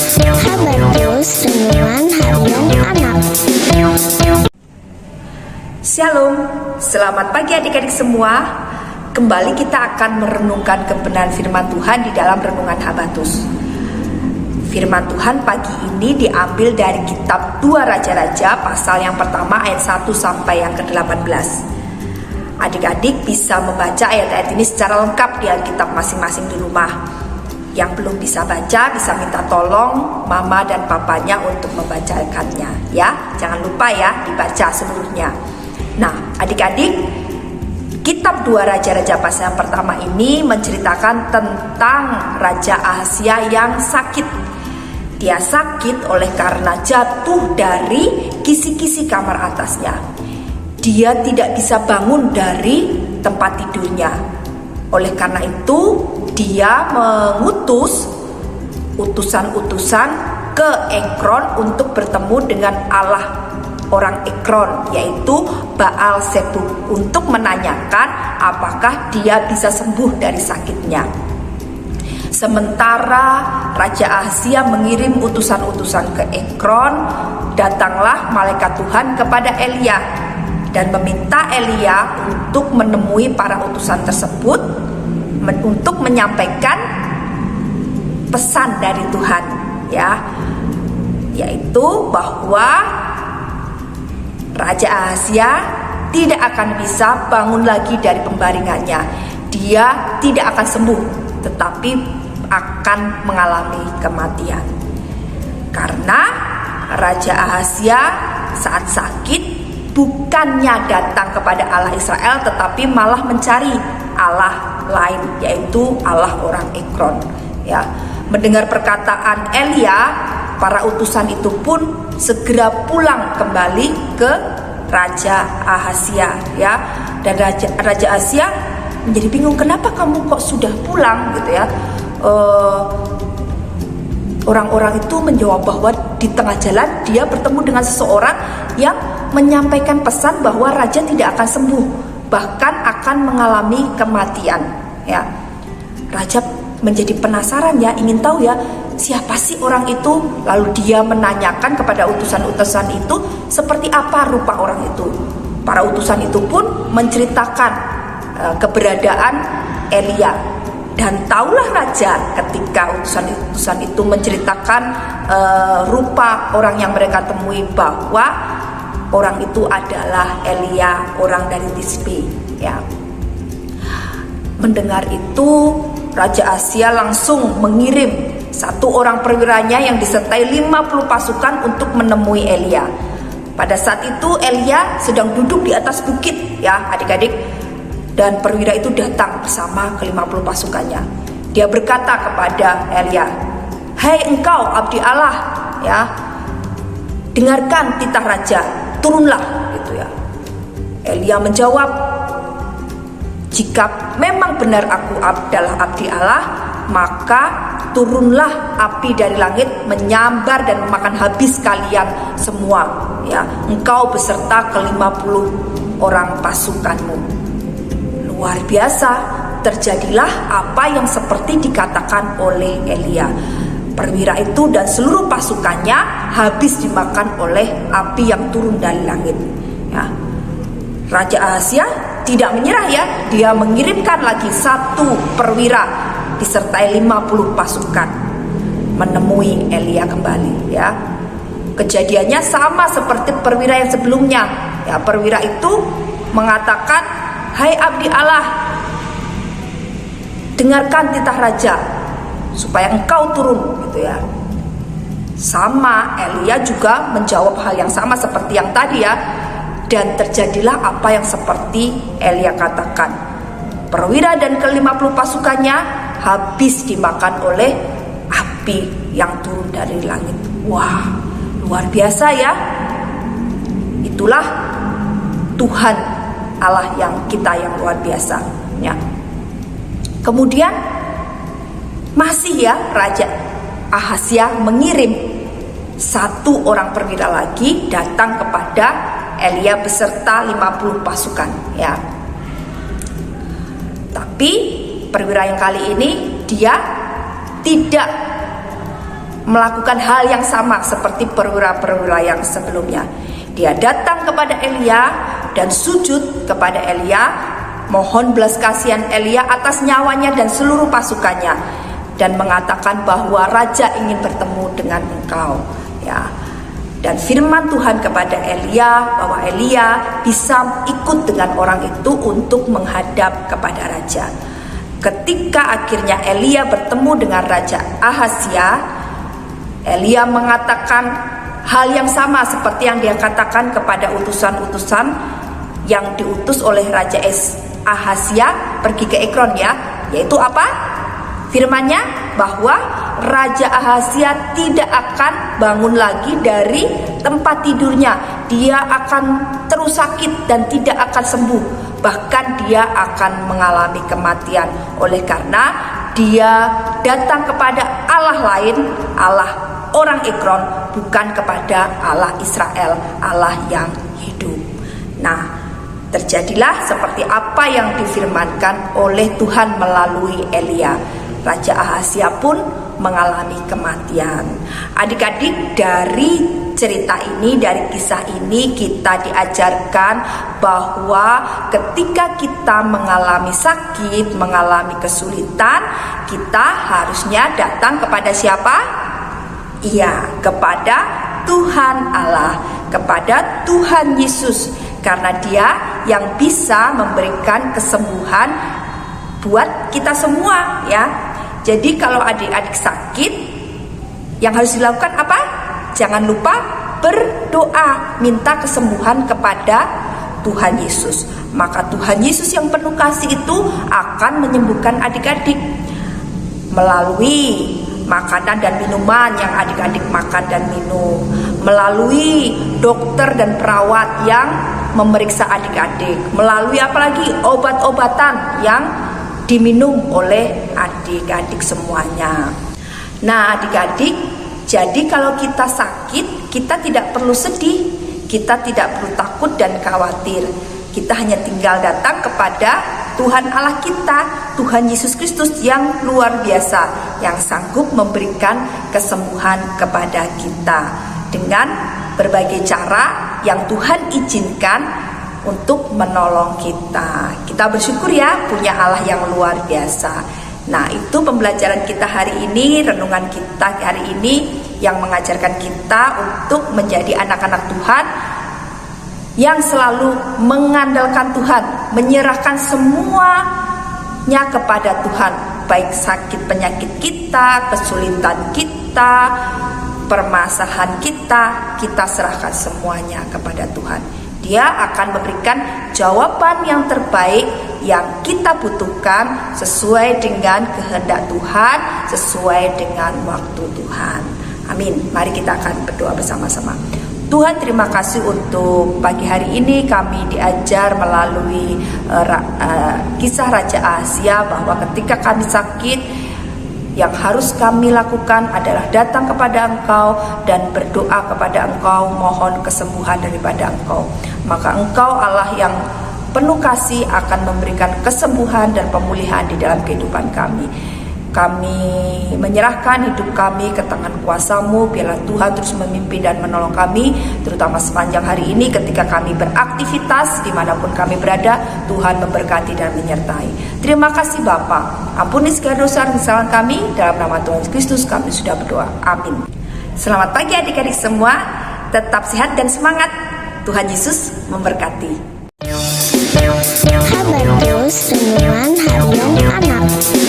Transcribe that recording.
Habatus Renungan Harian Anak. Shalom, selamat pagi adik-adik semua. Kembali kita akan merenungkan kebenaran firman Tuhan di dalam Renungan Habatus. Firman Tuhan pagi ini diambil dari kitab 2 Raja-Raja pasal yang pertama ayat 1 sampai yang ke-18. Adik-adik bisa membaca ayat-ayat ini secara lengkap di Alkitab masing-masing di rumah. Yang belum bisa baca bisa minta tolong mama dan papanya untuk membacakannya ya. Jangan lupa ya dibaca seluruhnya. Nah, adik-adik, kitab 2 Raja-Raja pasal yang pertama ini menceritakan tentang Raja Ahazia yang sakit. Dia sakit oleh karena jatuh dari kisi-kisi kamar atasnya. Dia tidak bisa bangun dari tempat tidurnya. Oleh karena itu, dia mengutus utusan-utusan ke Ekron untuk bertemu dengan Allah orang Ekron, yaitu Baal Zebub, untuk menanyakan apakah dia bisa sembuh dari sakitnya. Sementara Raja Ahazia mengirim utusan-utusan ke Ekron, datanglah malaikat Tuhan kepada Elia dan meminta Elia untuk menemui para utusan tersebut untuk menyampaikan pesan dari Tuhan ya, yaitu bahwa Raja Ahazia tidak akan bisa bangun lagi dari pembaringannya. Dia tidak akan sembuh, tetapi akan mengalami kematian. Karena Raja Ahazia saat sakit bukannya datang kepada Allah Israel, tetapi malah mencari Allah lain, yaitu Allah orang Ekron ya. Mendengar perkataan Elia, para utusan itu pun segera pulang kembali ke Raja Ahazia ya. Dan Raja Ahazia menjadi bingung, kenapa kamu kok sudah pulang gitu ya. Orang-orang itu menjawab bahwa di tengah jalan dia bertemu dengan seseorang yang menyampaikan pesan bahwa raja tidak akan sembuh, bahkan akan mengalami kematian ya. Raja menjadi penasaran ya, ingin tahu ya siapa sih orang itu. Lalu dia menanyakan kepada utusan-utusan itu seperti apa rupa orang itu. Para utusan itu pun menceritakan keberadaan Elia. Dan taulah raja ketika utusan-utusan itu menceritakan rupa orang yang mereka temui, bahwa orang itu adalah Elia, orang dari Tisbe ya. Mendengar itu, Raja Ahazia langsung mengirim satu orang perwiranya yang disertai 50 pasukan untuk menemui Elia. Pada saat itu Elia sedang duduk di atas bukit ya adik-adik. Dan perwira itu datang bersama ke-50 pasukannya. Dia berkata kepada Elia, "Hai engkau abdi Allah ya, dengarkan titah raja, turunlah," gitu ya. Elia menjawab, "Jika memang benar aku adalah abdi Allah, maka turunlah api dari langit menyambar dan memakan habis kalian semua ya, engkau beserta ke-50 orang pasukanmu." Luar biasa, terjadilah apa yang seperti dikatakan oleh Elia. Perwira itu dan seluruh pasukannya habis dimakan oleh api yang turun dari langit ya. Raja Ahazia tidak menyerah ya, dia mengirimkan lagi satu perwira disertai 50 pasukan menemui Elia kembali ya. Kejadiannya sama seperti perwira yang sebelumnya ya. Perwira itu mengatakan, "Hai abdi Allah, dengarkan titah raja supaya engkau turun," gitu ya. Sama, Elia juga menjawab hal yang sama seperti yang tadi ya. Dan terjadilah apa yang seperti Elia katakan. Perwira dan ke-50 pasukannya habis dimakan oleh api yang turun dari langit. Wah, luar biasa ya. Itulah Tuhan Allah yang luar biasa ya. Kemudian masih ya, Raja Ahazia mengirim satu orang perwira lagi datang kepada Elia beserta 50 pasukan ya. Tapi perwira yang kali ini dia tidak melakukan hal yang sama seperti perwira-perwira yang sebelumnya. Dia datang kepada Elia dan sujud kepada Elia, mohon belas kasihan Elia atas nyawanya dan seluruh pasukannya, dan mengatakan bahwa raja ingin bertemu dengan engkau, ya. Dan firman Tuhan kepada Elia bahwa Elia bisa ikut dengan orang itu untuk menghadap kepada raja. Ketika akhirnya Elia bertemu dengan Raja Ahazia, Elia mengatakan hal yang sama seperti yang dia katakan kepada utusan-utusan yang diutus oleh Raja Ahazia pergi ke Ekron, ya, yaitu apa? Firman-Nya bahwa Raja Ahazia tidak akan bangun lagi dari tempat tidurnya. Dia akan terus sakit dan tidak akan sembuh. Bahkan dia akan mengalami kematian oleh karena dia datang kepada Allah lain, Allah orang Ekron, bukan kepada Allah Israel, Allah yang hidup. Nah, terjadilah seperti apa yang difirmankan oleh Tuhan melalui Elia. Raja Ahazia pun mengalami kematian. Adik-adik, dari cerita ini, dari kisah ini kita diajarkan bahwa ketika kita mengalami sakit, mengalami kesulitan, kita harusnya datang kepada siapa? Iya, kepada Tuhan Allah, kepada Tuhan Yesus, karena Dia yang bisa memberikan kesembuhan buat kita semua, ya. Jadi kalau adik-adik sakit, yang harus dilakukan apa? Jangan lupa berdoa, minta kesembuhan kepada Tuhan Yesus. Maka Tuhan Yesus yang penuh kasih itu akan menyembuhkan adik-adik melalui makanan dan minuman yang adik-adik makan dan minum, melalui dokter dan perawat yang memeriksa adik-adik, melalui apalagi obat-obatan yang diminum oleh adik-adik semuanya. Nah, adik-adik, jadi kalau kita sakit, kita tidak perlu sedih, kita tidak perlu takut dan khawatir. Kita hanya tinggal datang kepada Tuhan Allah kita, Tuhan Yesus Kristus yang luar biasa, yang sanggup memberikan kesembuhan kepada kita dengan berbagai cara yang Tuhan izinkan untuk menolong kita. Kita bersyukur ya punya Allah yang luar biasa. Nah, itu pembelajaran kita hari ini, renungan kita hari ini yang mengajarkan kita untuk menjadi anak-anak Tuhan yang selalu mengandalkan Tuhan, menyerahkan semuanya kepada Tuhan, baik sakit penyakit kita, kesulitan kita, permasalahan kita serahkan semuanya kepada Tuhan. Dia akan memberikan jawaban yang terbaik yang kita butuhkan sesuai dengan kehendak Tuhan, sesuai dengan waktu Tuhan. Amin. Mari kita akan berdoa bersama-sama. Tuhan, terima kasih untuk pagi hari ini kami diajar melalui kisah Raja Ahazia bahwa ketika kami sakit, yang harus kami lakukan adalah datang kepada Engkau dan berdoa kepada Engkau, mohon kesembuhan daripada Engkau. Maka Engkau Allah yang penuh kasih akan memberikan kesembuhan dan pemulihan di dalam kehidupan kami. Kami menyerahkan hidup kami ke tangan kuasa-Mu. Biarlah Tuhan terus memimpin dan menolong kami, terutama sepanjang hari ini ketika kami beraktivitas dimanapun kami berada. Tuhan memberkati dan menyertai. Terima kasih Bapa. Ampuni segala dosa dan kesalahan kami. Dalam nama Tuhan Yesus Kristus kami sudah berdoa. Amin. Selamat pagi adik-adik semua. Tetap sehat dan semangat. Tuhan Yesus memberkati. Kabar Terus Renungan Harian Anak.